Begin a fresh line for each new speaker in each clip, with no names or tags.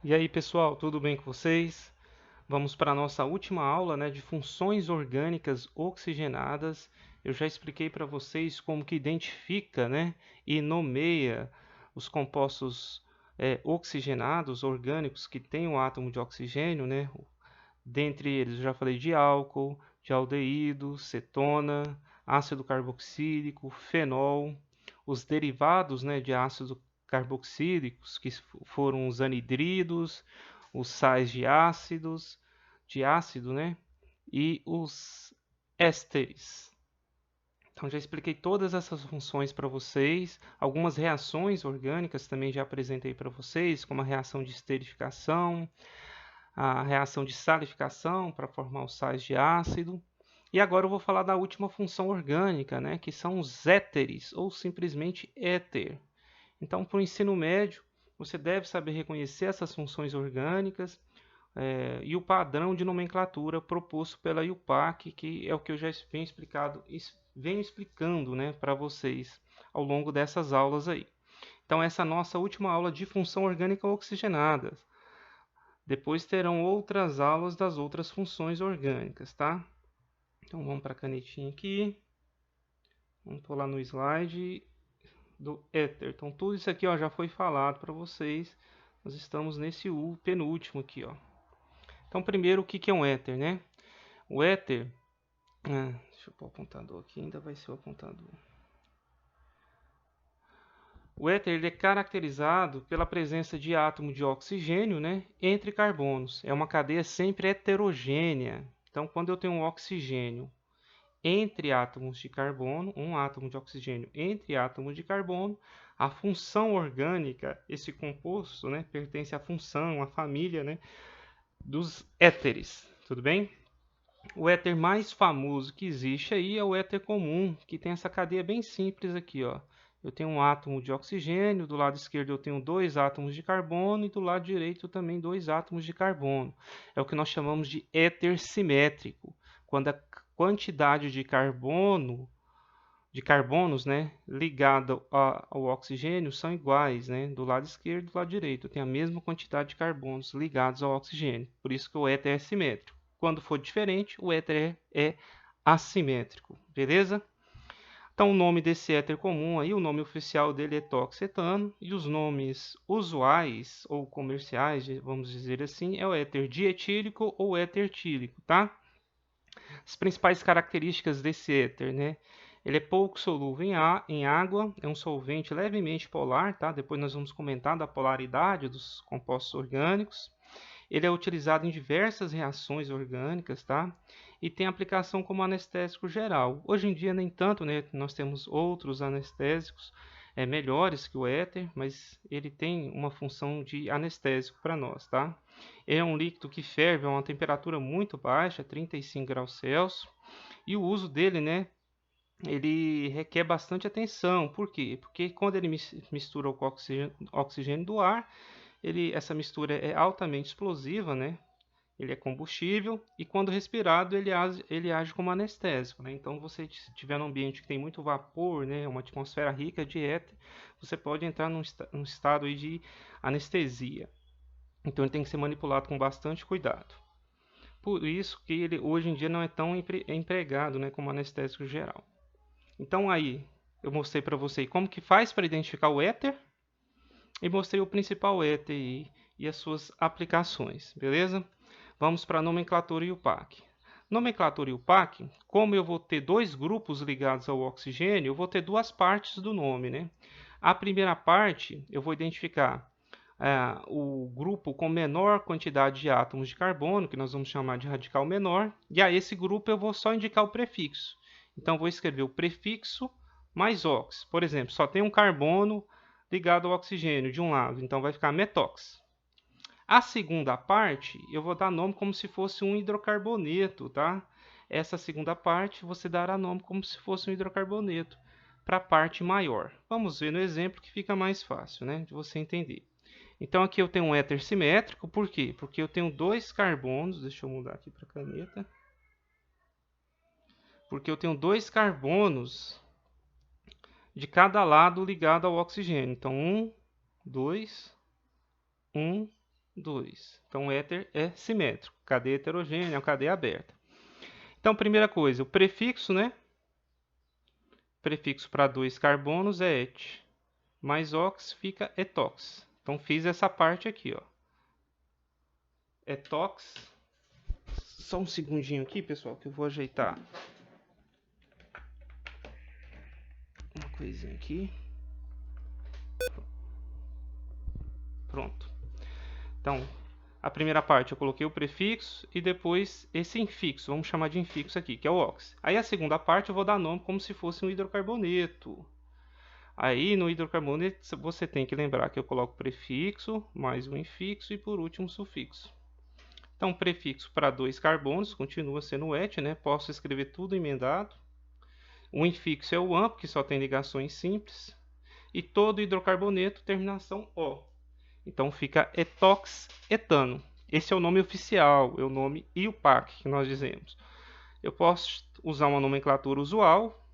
E aí, pessoal, tudo bem com vocês? Vamos para a nossa última aula, né, de funções orgânicas oxigenadas. Eu já expliquei para vocês como que identifica, né, e nomeia os compostos oxigenados, orgânicos, que têm o átomo de oxigênio, né? Dentre eles, eu já falei de álcool, de aldeído, cetona, ácido carboxílico, fenol, os derivados, né, de ácido carboxílicos, que foram os anidridos, os sais de ácido, né, e os ésteres. Então já expliquei todas essas funções para vocês. Algumas reações orgânicas também já apresentei para vocês, como a reação de esterificação, a reação de salificação para formar os sais de ácido. E agora eu vou falar da última função orgânica, né, que são os éteres, ou simplesmente éter. Então, para o ensino médio, você deve saber reconhecer essas funções orgânicas e o padrão de nomenclatura proposto pela IUPAC, que é o que eu já venho explicando, né, para vocês ao longo dessas aulas aí. Então, essa é a nossa última aula de função orgânica oxigenada. Depois terão outras aulas das outras funções orgânicas, tá? Então vamos para a canetinha aqui. Vamos pular no slide do éter. Então tudo isso aqui ó, já foi falado para vocês. Nós estamos nesse penúltimo aqui, ó. Então primeiro o que é um éter, né? O éter, deixa eu pôr o apontador aqui, ainda vai ser o apontador. O éter ele é caracterizado pela presença de átomo de oxigênio, né, entre carbonos. É uma cadeia sempre heterogênea. Então, quando eu tenho um oxigênio entre átomos de carbono, um átomo de oxigênio entre átomos de carbono, a função orgânica, esse composto, né, pertence à função, à família, né, dos éteres, tudo bem? O éter mais famoso que existe aí é o éter comum, que tem essa cadeia bem simples aqui, ó. Eu tenho um átomo de oxigênio, do lado esquerdo eu tenho dois átomos de carbono e do lado direito também dois átomos de carbono. É o que nós chamamos de éter simétrico, quando a quantidade de carbonos, né, ligada ao oxigênio são iguais, né, do lado esquerdo e do lado direito. Tem a mesma quantidade de carbonos ligados ao oxigênio. Por isso que o éter é simétrico. Quando for diferente, o éter é assimétrico, beleza? Então, o nome desse éter comum aí, o nome oficial dele é toxetano, e os nomes usuais ou comerciais, vamos dizer assim, é o éter dietílico ou éter etílico, tá? As principais características desse éter, né? Ele é pouco solúvel em água, é um solvente levemente polar, tá? Depois nós vamos comentar da polaridade dos compostos orgânicos. Ele é utilizado em diversas reações orgânicas, tá? E tem aplicação como anestésico geral. Hoje em dia, nem tanto, né? Nós temos outros anestésicos melhores que o éter, mas ele tem uma função de anestésico para nós, tá? É um líquido que ferve a uma temperatura muito baixa, 35 graus Celsius, e o uso dele, né? Ele requer bastante atenção. Por quê? Porque quando ele mistura com o oxigênio do ar, essa mistura é altamente explosiva, né? Ele é combustível e quando respirado ele age como anestésico, né? Então, você se estiver num ambiente que tem muito vapor, né, uma atmosfera rica de éter, você pode entrar num estado aí de anestesia. Então, ele tem que ser manipulado com bastante cuidado. Por isso que ele hoje em dia não é tão empregado, né, como anestésico geral. Então, aí eu mostrei para você como que faz para identificar o éter e mostrei o principal éter e as suas aplicações, beleza? Vamos para a nomenclatura IUPAC. Nomenclatura IUPAC, como eu vou ter dois grupos ligados ao oxigênio, eu vou ter duas partes do nome, né? A primeira parte, eu vou identificar o grupo com menor quantidade de átomos de carbono, que nós vamos chamar de radical menor, e a esse grupo eu vou só indicar o prefixo. Então, vou escrever o prefixo mais ox. Por exemplo, só tem um carbono ligado ao oxigênio de um lado, então vai ficar metox. A segunda parte, eu vou dar nome como se fosse um hidrocarboneto, tá? Essa segunda parte, você dará nome como se fosse um hidrocarboneto para a parte maior. Vamos ver no exemplo que fica mais fácil, né, de você entender. Então, aqui eu tenho um éter simétrico, por quê? Porque eu tenho dois carbonos, deixa eu mudar aqui para a caneta. Porque eu tenho dois carbonos de cada lado ligado ao oxigênio. Então, um, dois, um, 2. Então, o éter é simétrico. Cadeia heterogênea é uma cadeia aberta. Então, primeira coisa, o prefixo, né? Prefixo para 2 carbonos é et. Mais ox fica etox. Então, fiz essa parte aqui, ó. Etox. Só um segundinho aqui, pessoal, que eu vou ajeitar uma coisinha aqui. Pronto. Então, a primeira parte eu coloquei o prefixo e depois esse infixo, vamos chamar de infixo aqui, que é o ox. Aí a segunda parte eu vou dar nome como se fosse um hidrocarboneto. Aí no hidrocarboneto você tem que lembrar que eu coloco prefixo, mais um infixo e por último sufixo. Então, prefixo para 2 carbonos continua sendo o et, né? Posso escrever tudo emendado. O infixo é o an, que só tem ligações simples. E todo hidrocarboneto, terminação O. Então fica etox-etano. Esse é o nome oficial, é o nome IUPAC que nós dizemos. Eu posso usar uma nomenclatura usual.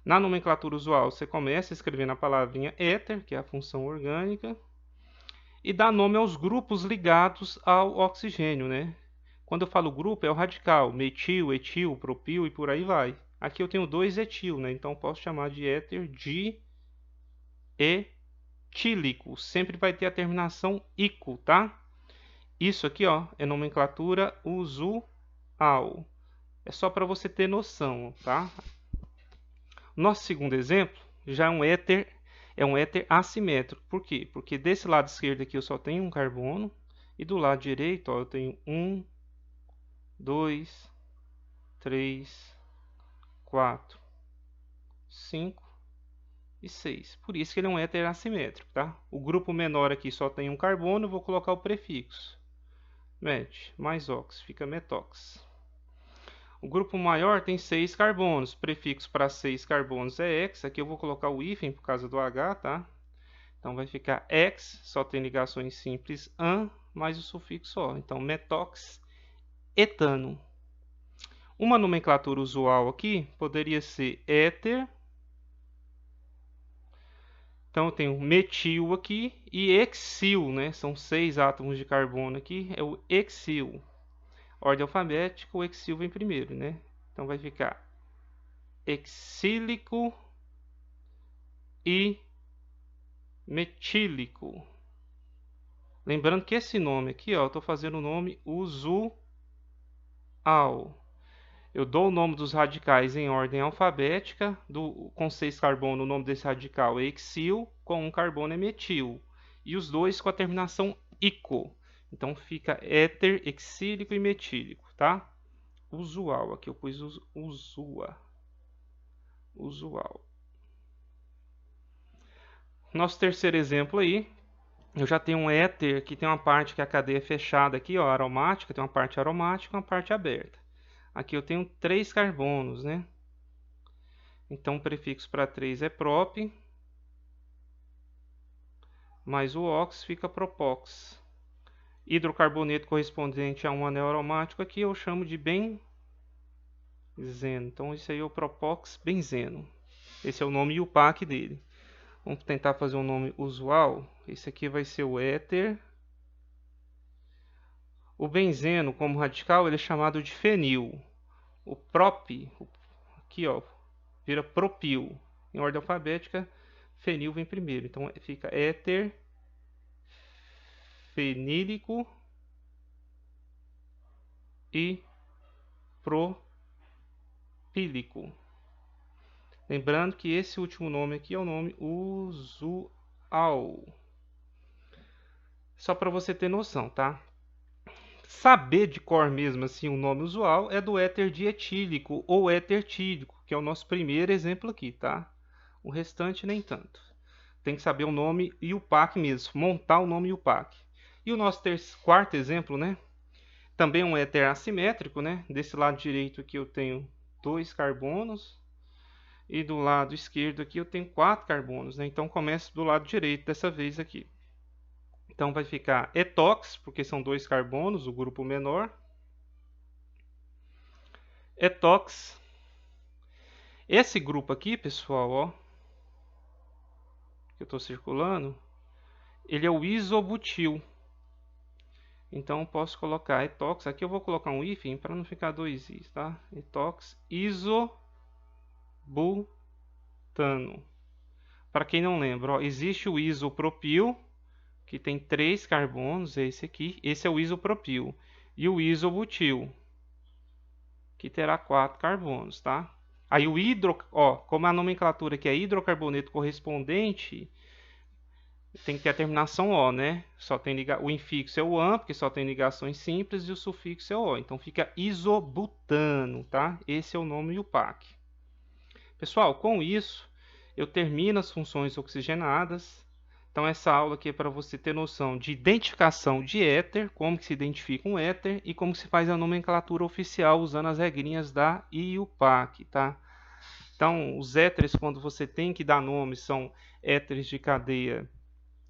Na nomenclatura usual, você começa escrevendo a palavrinha éter, que é a função orgânica, e dá nome aos grupos ligados ao oxigênio, né? Quando eu falo grupo, é o radical, metil, etil, propil e por aí vai. Aqui eu tenho 2 etil, né? Então eu posso chamar de éter dietílico. Sempre vai ter a terminação ico, tá? Isso aqui, ó, é nomenclatura usual. É só para você ter noção, tá? Nosso segundo exemplo já é um éter assimétrico. Por quê? Porque desse lado esquerdo aqui eu só tenho um carbono e do lado direito, ó, eu tenho 1, 2, 3, 4, 5 e 6. Por isso que ele é um éter assimétrico, tá? O grupo menor aqui só tem um carbono, eu vou colocar o prefixo met mais ox, fica metox. O grupo maior tem 6 carbonos. Prefixo para 6 carbonos é X. Aqui eu vou colocar o hífen por causa do H, tá? Então vai ficar X, só tem ligações simples an, mais o sufixo O. Então metox etano. Uma nomenclatura usual aqui poderia ser éter. Então eu tenho metil aqui e hexil, né? São 6 átomos de carbono aqui, é o hexil. Ordem alfabética, o hexil vem primeiro, né? Então vai ficar hexílico e metílico. Lembrando que esse nome aqui, ó, eu estou fazendo o nome usual. Eu dou o nome dos radicais em ordem alfabética. Com 6 carbono, o nome desse radical é hexil, com 1 carbono é metil. E os dois com a terminação ico. Então fica éter, hexílico e metílico, tá? Usual, aqui eu pus usual. Nosso terceiro exemplo aí, eu já tenho um éter que tem uma parte que é a cadeia fechada aqui, ó, aromática, tem uma parte aromática e uma parte aberta. Aqui eu tenho 3 carbonos, né? Então o prefixo para 3 é prop, mais o ox fica propox. Hidrocarboneto correspondente a um anel aromático aqui eu chamo de benzeno. Então isso aí é o propox benzeno. Esse é o nome IUPAC dele. Vamos tentar fazer um nome usual. Esse aqui vai ser o éter. O benzeno, como radical, ele é chamado de fenil. O prop, aqui ó, vira propil. Em ordem alfabética, fenil vem primeiro. Então fica éter fenílico e propílico. Lembrando que esse último nome aqui é o nome usual. Só para você ter noção, tá? Saber de cor mesmo assim o nome usual é do éter dietílico ou éter tílico, que é o nosso primeiro exemplo aqui, tá? O restante nem tanto. Tem que saber o nome IUPAC mesmo, montar o nome IUPAC. E o nosso quarto exemplo, né? Também um éter assimétrico, né? Desse lado direito aqui eu tenho 2 carbonos e do lado esquerdo aqui eu tenho 4 carbonos, né? Então começa do lado direito dessa vez aqui. Então vai ficar etox, porque são 2 carbonos, o grupo menor. Etox. Esse grupo aqui, pessoal, ó, que eu estou circulando, ele é o isobutil. Então eu posso colocar etox, aqui eu vou colocar um hífen para não ficar dois i's, tá? Etox isobutano. Para quem não lembra, ó, existe o isopropil, que tem 3 carbonos, é esse aqui. Esse é o isopropil. E o isobutil, que terá 4 carbonos, tá? Aí o como a nomenclatura aqui é hidrocarboneto correspondente, tem que ter a terminação O, né? O infixo é o AN, porque só tem ligações simples, e o sufixo é o O. Então fica isobutano, tá? Esse é o nome UPAC. Pessoal, com isso, eu termino as funções oxigenadas. Então essa aula aqui é para você ter noção de identificação de éter, como que se identifica um éter e como se faz a nomenclatura oficial usando as regrinhas da IUPAC, tá? Então, os éteres, quando você tem que dar nome, são éteres de cadeia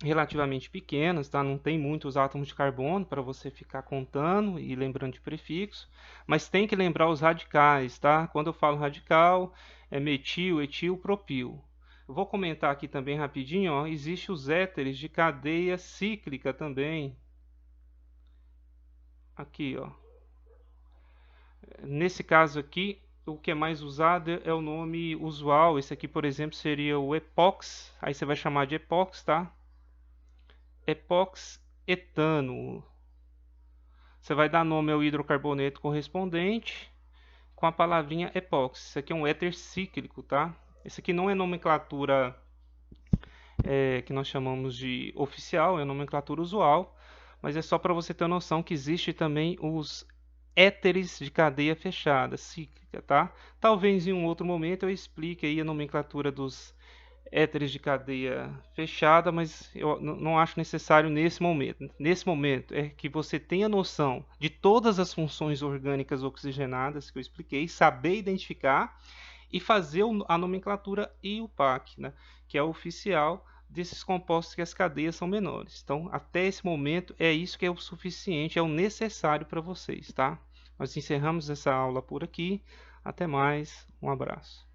relativamente pequenas, tá? Não tem muitos átomos de carbono para você ficar contando e lembrando de prefixo, mas tem que lembrar os radicais, tá? Quando eu falo radical, é metil, etil, propil. Eu vou comentar aqui também rapidinho, ó, existe os éteres de cadeia cíclica também. Aqui, ó. Nesse caso aqui, o que é mais usado é o nome usual. Esse aqui, por exemplo, seria o epox. Aí você vai chamar de epox, tá? Epoxetano. Você vai dar nome ao hidrocarboneto correspondente com a palavrinha epóxi. Isso aqui é um éter cíclico, tá? Esse aqui não é nomenclatura que nós chamamos de oficial, é nomenclatura usual, mas é só para você ter noção que existe também os éteres de cadeia fechada, cíclica, tá? Talvez em um outro momento eu explique aí a nomenclatura dos éteres de cadeia fechada, mas eu não acho necessário nesse momento. Nesse momento é que você tenha noção de todas as funções orgânicas oxigenadas que eu expliquei, saber identificar e fazer a nomenclatura IUPAC, né, que é o oficial desses compostos que as cadeias são menores. Então, até esse momento, é isso que é o suficiente, é o necessário para vocês, tá? Nós encerramos essa aula por aqui. Até mais, um abraço.